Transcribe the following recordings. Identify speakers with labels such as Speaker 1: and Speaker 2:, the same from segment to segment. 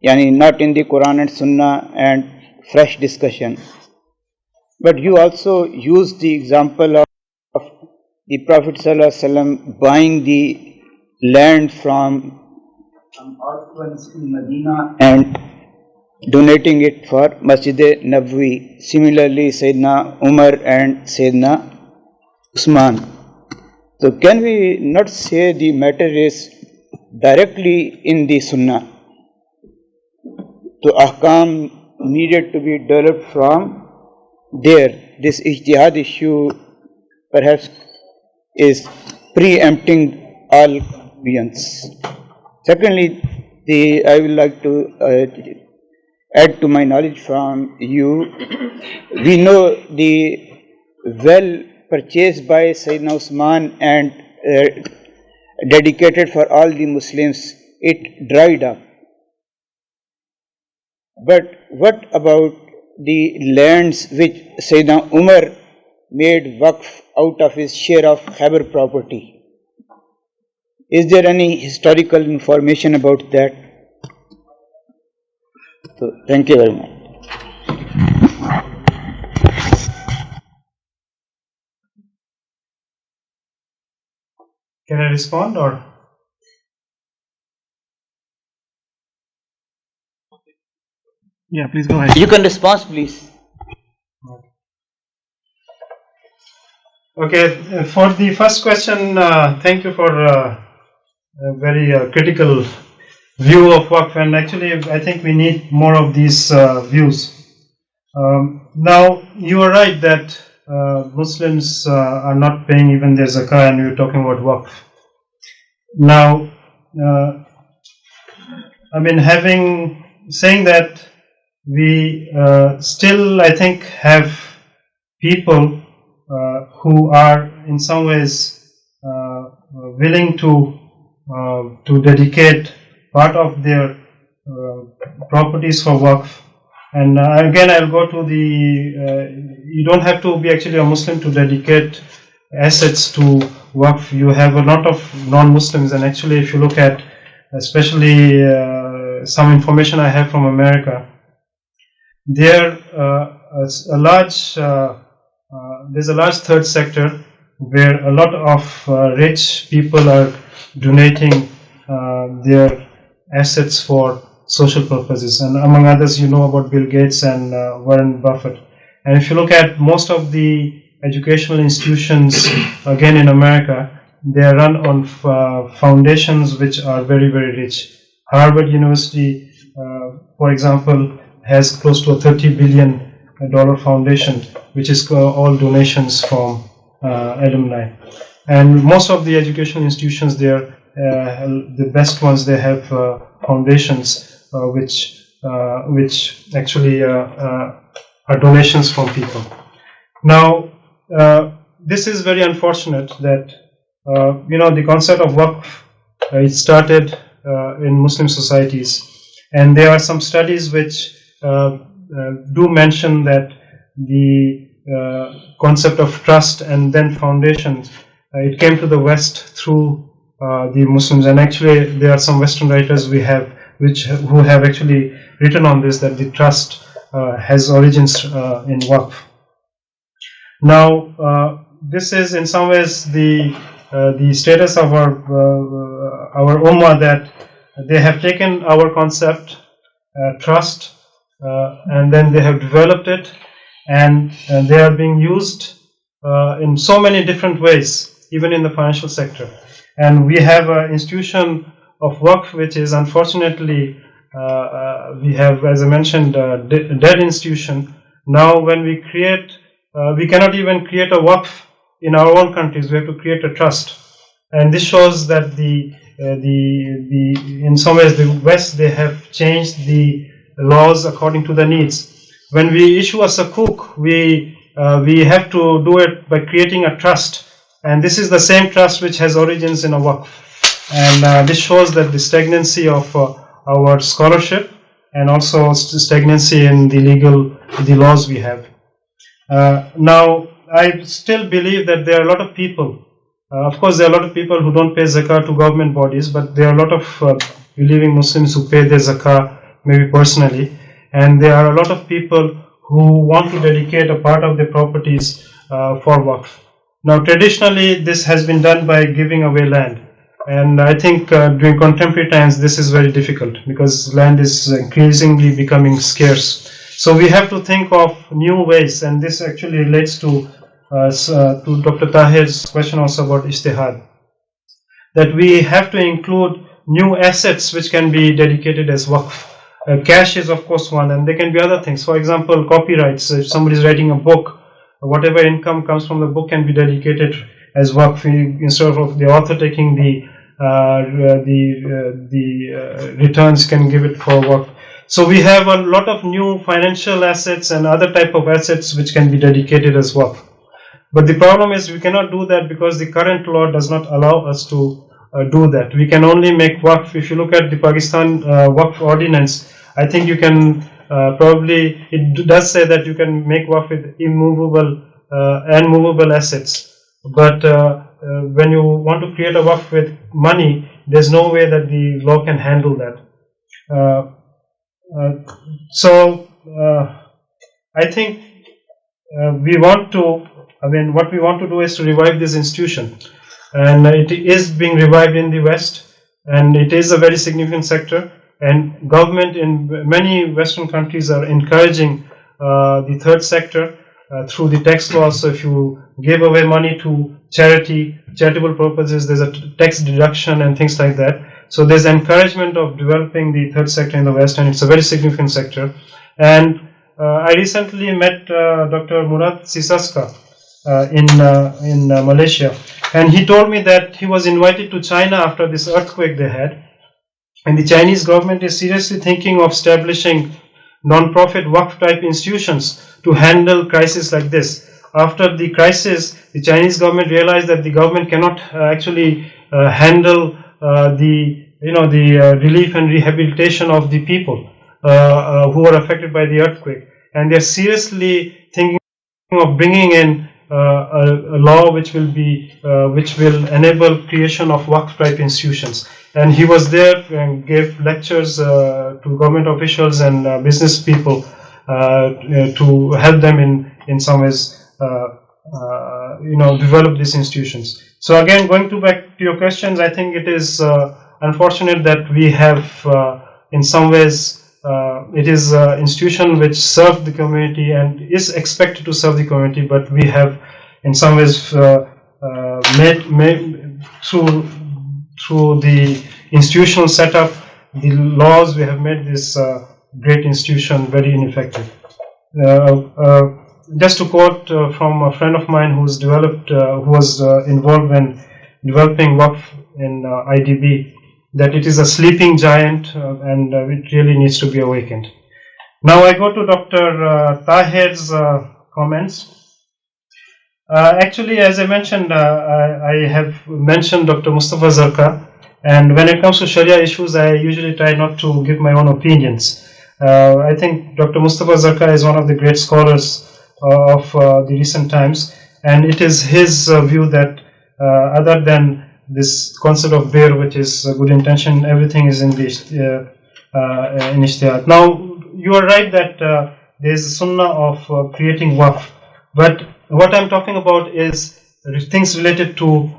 Speaker 1: yani not in the Quran and Sunnah and fresh discussion. But you also use the example of the Prophet ﷺ buying the land from orphans in Medina and donating it for Masjid Nabwi. Similarly, Sayyidina Umar and Sayyidina Usman. So can we not say the matter is directly in the Sunnah? So ahkam needed to be developed from there. This ijtihad issue perhaps is preempting all opinions. Secondly, I would like to add to my knowledge from you. We know the well purchased by Sayyidina Usman and dedicated for all the Muslims, it dried up. But what about the lands which Sayyidina Umar made waqf out of his share of Khyber property? Is there any historical information about that? So, thank you very much.
Speaker 2: Can I respond or? Yeah, please go ahead.
Speaker 1: You can respond, please.
Speaker 2: Okay, for the first question, thank you for a very critical view of Waqf, and actually I think we need more of these views. Now, you are right that Muslims are not paying even their zakah, and we're talking about Waqf. Now, saying that, we still, I think, have people who are in some ways willing to dedicate part of their properties for Waqf. And again, I'll go to you don't have to be actually a Muslim to dedicate assets to Waqf. You have a lot of non-Muslims, and actually if you look at especially some information I have from America, there's a large third sector where a lot of rich people are donating their assets for social purposes, and among others, you know about Bill Gates and Warren Buffett. And if you look at most of the educational institutions, again in America, they are run on foundations which are very, very rich. Harvard University, for example, has close to a $30 billion foundation, which is all donations from alumni. And most of the educational institutions there, the best ones, they have foundations which actually are donations from people. Now, this is very unfortunate that the concept of Waqf, it started in Muslim societies, and there are some studies which do mention that the concept of trust and then foundations, it came to the West through the Muslims, and actually there are some Western writers who have actually written on this, that the trust has origins in Waqf. Now, this is in some ways the status of our ummah, that they have taken our concept, trust, and then they have developed it, and they are being used in so many different ways, even in the financial sector. And we have an institution of Waqf which is unfortunately, we have, as I mentioned, a dead institution. Now when we create, we cannot even create a Waqf in our own countries. We have to create a trust. And this shows that in some ways the West, they have changed the laws according to the needs. When we issue a sukuk, we have to do it by creating a trust. And this is the same trust which has origins in a Waqf. And this shows that the stagnancy of our scholarship, and also stagnancy in the laws we have. Now, I still believe that there are a lot of people, of course there are a lot of people who don't pay zakah to government bodies, but there are a lot of believing Muslims who pay their zakah maybe personally, and there are a lot of people who want to dedicate a part of their properties for Waqf. Now, traditionally, this has been done by giving away land. And I think during contemporary times, this is very difficult because land is increasingly becoming scarce. So we have to think of new ways, and this actually relates to Dr. Tahir's question also about ijtihad, that we have to include new assets which can be dedicated as Waqf. Cash is of course one, and there can be other things. For example, copyrights. If somebody is writing a book, whatever income comes from the book can be dedicated as Waqf instead of the author taking the returns, can give it for Waqf. So we have a lot of new financial assets and other type of assets which can be dedicated as Waqf. But the problem is we cannot do that because the current law does not allow us to do that. We can only make Waqf. If you look at the Pakistan Waqf ordinance, I think you can probably, it does say that you can make Waqf with immovable and movable assets. But when you want to create a Waqf with money, there's no way that the law can handle that. So I think what we want to do is to revive this institution, and it is being revived in the West, and it is a very significant sector, and government in many Western countries are encouraging the third sector through the tax laws. So if you give away money to charitable purposes, there's a tax deduction and things like that. So there's encouragement of developing the third sector in the West, and it's a very significant sector. And I recently met Dr. Murad Sisaska in Malaysia, and he told me that he was invited to China after this earthquake they had, and the Chinese government is seriously thinking of establishing non-profit Waqf type institutions to handle crises like this. After the crisis, the Chinese government realized that the government cannot actually handle the relief and rehabilitation of the people who were affected by the earthquake, and they are seriously thinking of bringing in a law which will enable creation of Waqf type institutions. And he was there and gave lectures to government officials and business people to help them in some ways develop these institutions. So again, going back to your questions, I think it is unfortunate that we have in some ways it is an institution which served the community and is expected to serve the community, but we have in some ways made through the institutional setup, the laws, we have made this great institution very ineffective. Just to quote from a friend of mine who was involved in developing Waqf in IDB, that it is a sleeping giant and it really needs to be awakened. Now I go to Dr. Tahir's comments. Actually, as I mentioned, I have mentioned Dr. Mustafa Zarqa, and when it comes to Sharia issues, I usually try not to give my own opinions. I think Dr. Mustafa Zarqa is one of the great scholars of the recent times, and it is his view that other than this concept of bir, which is a good intention, everything is in the in ijtihad. Now, you are right that there is a sunnah of creating Waqf, but what I'm talking about is things related to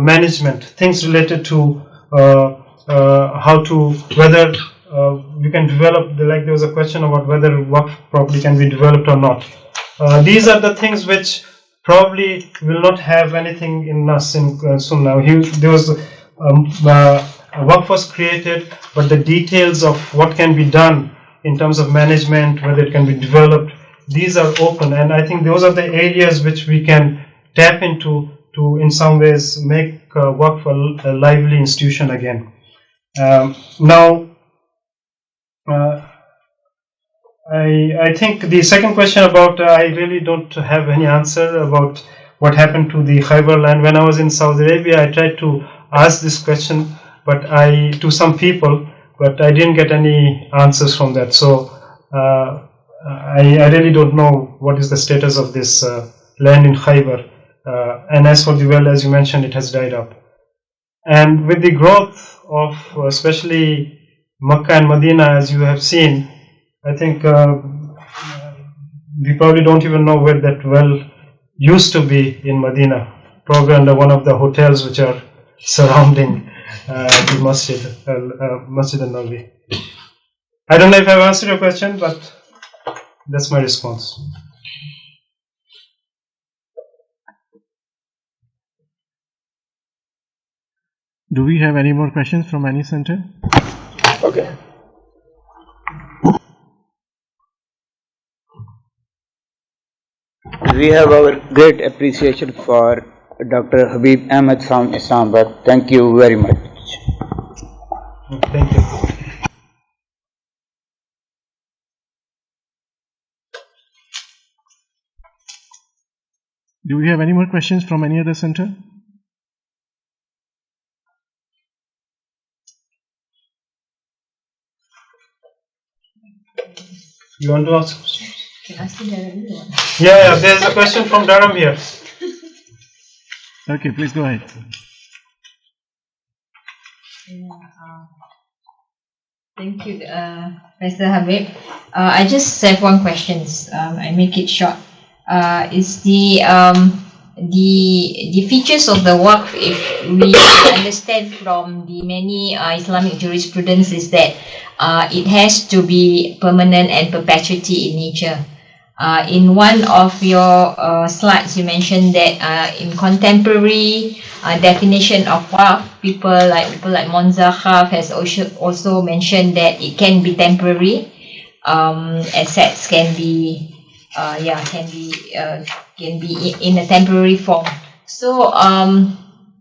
Speaker 2: management, things related to whether you can develop, like there was a question about whether Waqf property can be developed or not. These are the things which probably will not have anything in us in Sunnah. There was Waqf was created, but the details of what can be done in terms of management, whether it can be developed, these are open, and I think those are the areas which we can tap into to in some ways make Waqf a lively institution again. Now, I think the second question about, I really don't have any answer about what happened to the Khyber land. When I was in Saudi Arabia, I tried to ask this question to some people, but I didn't get any answers from that. So I really don't know what is the status of this land in Khyber. And as for the well, as you mentioned, it has died up. And with the growth of especially Makkah and Medina, as you have seen, I think we probably don't even know where that well used to be in Medina, probably under one of the hotels which are surrounding the Masjid al-Nabi. I don't know if I've answered your question, but that's my response.
Speaker 3: Do we have any more questions from any center?
Speaker 1: Okay. We have our great appreciation for Dr. Habib Ahmed from Islamabad. Thank you very much.
Speaker 2: Thank you.
Speaker 3: Do we have any more questions from any other center?
Speaker 2: You want to ask?
Speaker 4: Can I ask you directly?
Speaker 2: Yeah, there's a question from Durham here.
Speaker 3: Okay, please go ahead.
Speaker 4: Thank you, Mr. Habib. I just have one question. I make it short. Is the features of the Waqf, if we understand from the many Islamic jurisprudence, is that it has to be permanent and perpetuity in nature. In one of your slides, you mentioned that in contemporary definition of Waqf, people like Monzakhaf has also mentioned that it can be temporary. Assets can be in a temporary form. So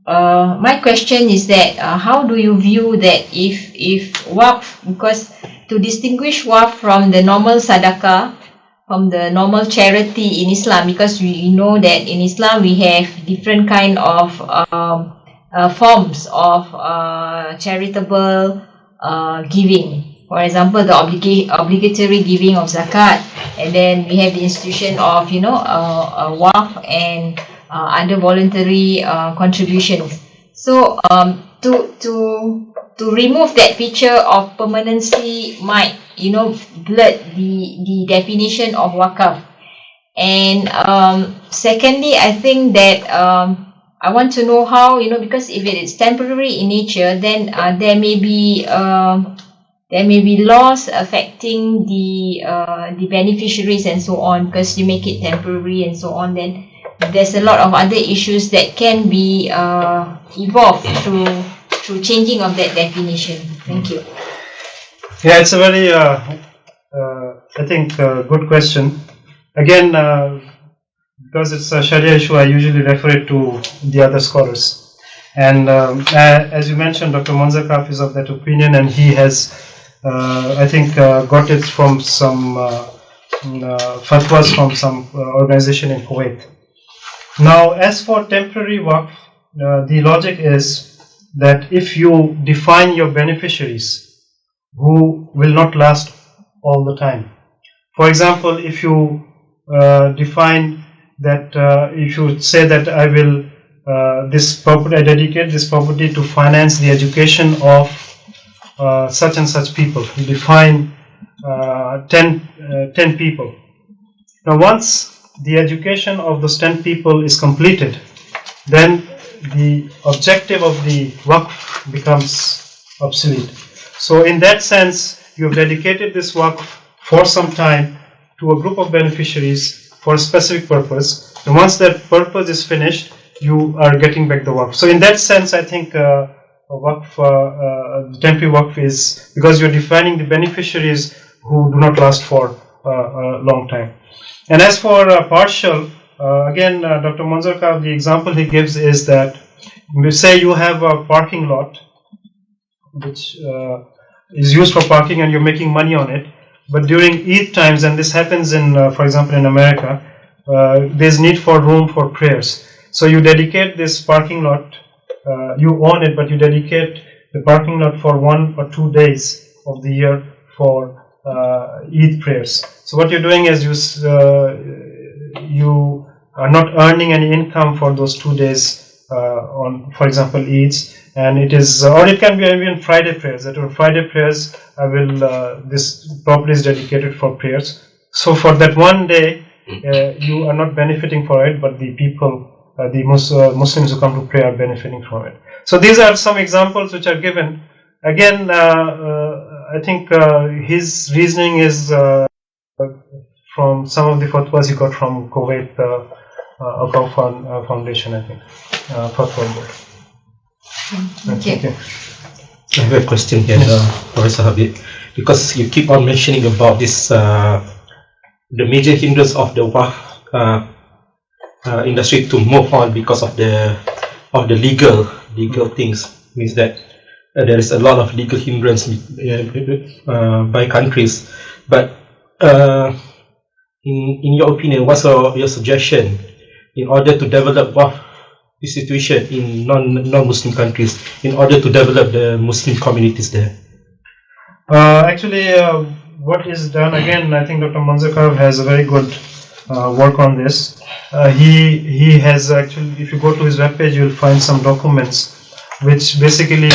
Speaker 4: my question is that how do you view that if Waqf, because to distinguish Waqf from the normal sadaqah, from the normal charity in Islam, because we know that in Islam we have different kind of forms of charitable giving. For example, the obligatory giving of zakat, and then we have the institution of Waqf and other voluntary contributions. So to remove that feature of permanency might blur the definition of Waqaf. And secondly, I think that I want to know how, because if it is temporary in nature, then there may be laws affecting the beneficiaries and so on, because you make it temporary and so on. Then there's a lot of other issues that can be evolved through changing of that definition. Thank you.
Speaker 2: Yeah, it's a very, I think, good question. Again, because it's a Sharia issue, I usually refer it to the other scholars. And as you mentioned, Dr. Monzakhaf is of that opinion, and he has, I think, got it from some fatwas from some organization in Kuwait. Now, as for temporary Waqf, the logic is that if you define your beneficiaries who will not last all the time. For example, if you define that, if you say that I will I dedicate this property to finance the education of such and such people. You define 10 people. Now, once the education of those 10 people is completed, then the objective of the Waqf becomes obsolete. So in that sense, you have dedicated this Waqf for some time to a group of beneficiaries for a specific purpose. And once that purpose is finished, you are getting back the Waqf. So in that sense, I think temporary Waqf is because you're defining the beneficiaries who do not last for a long time. And as for partial, again, Dr. Monzakhaf, the example he gives is that, say you have a parking lot which is used for parking and you're making money on it, but during Eid times, and this happens in, for example, in America, there's need for room for prayers. So you dedicate this parking lot, you own it, but you dedicate the parking lot for 1 or 2 days of the year for Eid prayers. So what you're doing is you are not earning any income for those 2 days on, for example, Eids, and it is, or it can be even Friday prayers. That on Friday prayers, this property is dedicated for prayers. So for that one day, you are not benefiting for it, but the people, the Muslims who come to pray are benefiting from it. So these are some examples which are given. Again, I think his reasoning is from some of the fatwas he got from Kuwait Waqaf Foundation, I think, Part-4 board.
Speaker 4: Okay.
Speaker 5: I have a question here, Professor Habib, because you keep on mentioning about this, the major hindrance of the Waqaf industry to move on because of the legal things, means that there is a lot of legal hindrance by countries. But in your opinion, what's your suggestion in order to develop Waqaf institution in non-Muslim countries, in order to develop the Muslim communities there?
Speaker 2: Actually, what is done, again, I think Dr. Manzakar has a very good work on this. He has actually, if you go to his webpage, you'll find some documents which basically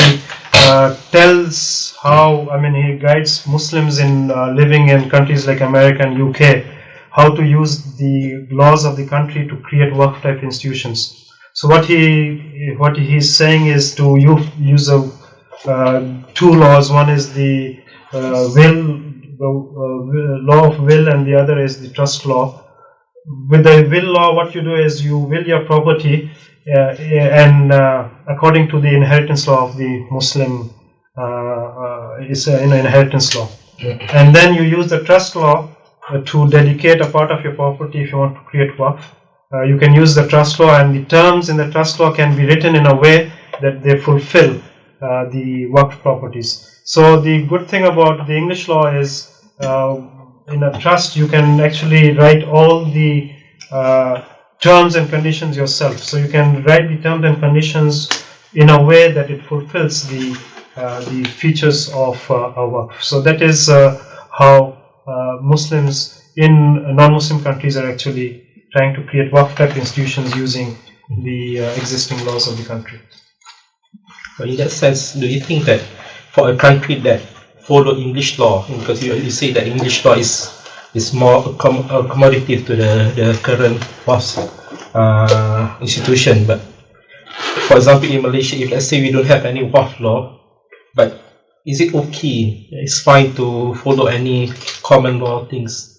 Speaker 2: tells how, he guides Muslims in living in countries like America and UK, how to use the laws of the country to create Waqf type institutions. So what he's saying is to use two laws. One is the law of will, and the other is the trust law. With the will law, what you do is you will your property, and according to the inheritance law of the Muslim, is an inheritance law. And then you use the trust law to dedicate a part of your property if you want to create Waqf. You can use the trust law, and the terms in the trust law can be written in a way that they fulfill the Waqf properties. So the good thing about the English law is in a trust you can actually write all the terms and conditions yourself. So you can write the terms and conditions in a way that it fulfills the features of a Waqf. So that is how Muslims in non-Muslim countries are actually trying to create Waqf type institutions using the existing laws of the country.
Speaker 5: But in that sense, do you think that for a country that follow English law, because you say that English law is more accommodative to the current Waqf institution, but for example in Malaysia, if let's say we don't have any Waqf law, but is it okay? It's fine to follow any common law things?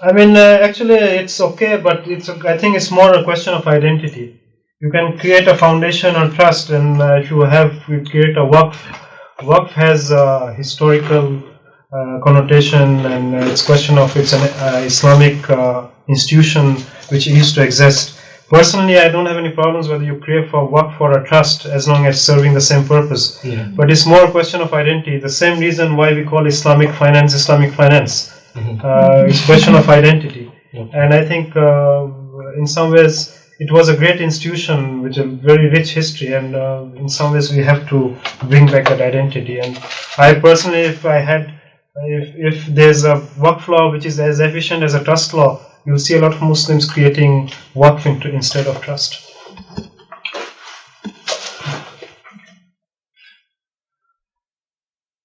Speaker 2: Actually it's okay, but I think it's more a question of identity. You can create a foundation or trust, and if you create a Waqf. Waqf has a historical connotation, and it's question of it's an Islamic institution which used to exist. Personally, I don't have any problems whether you create for Waqf or a trust, as long as serving the same purpose. Yeah. But it's more a question of identity. The same reason why we call Islamic finance. It's a question of identity. And I think in some ways it was a great institution with a very rich history, and in some ways we have to bring back that identity. And I personally, if there's a Waqf law which is as efficient as a trust law, you'll see a lot of Muslims creating Waqf instead of trust.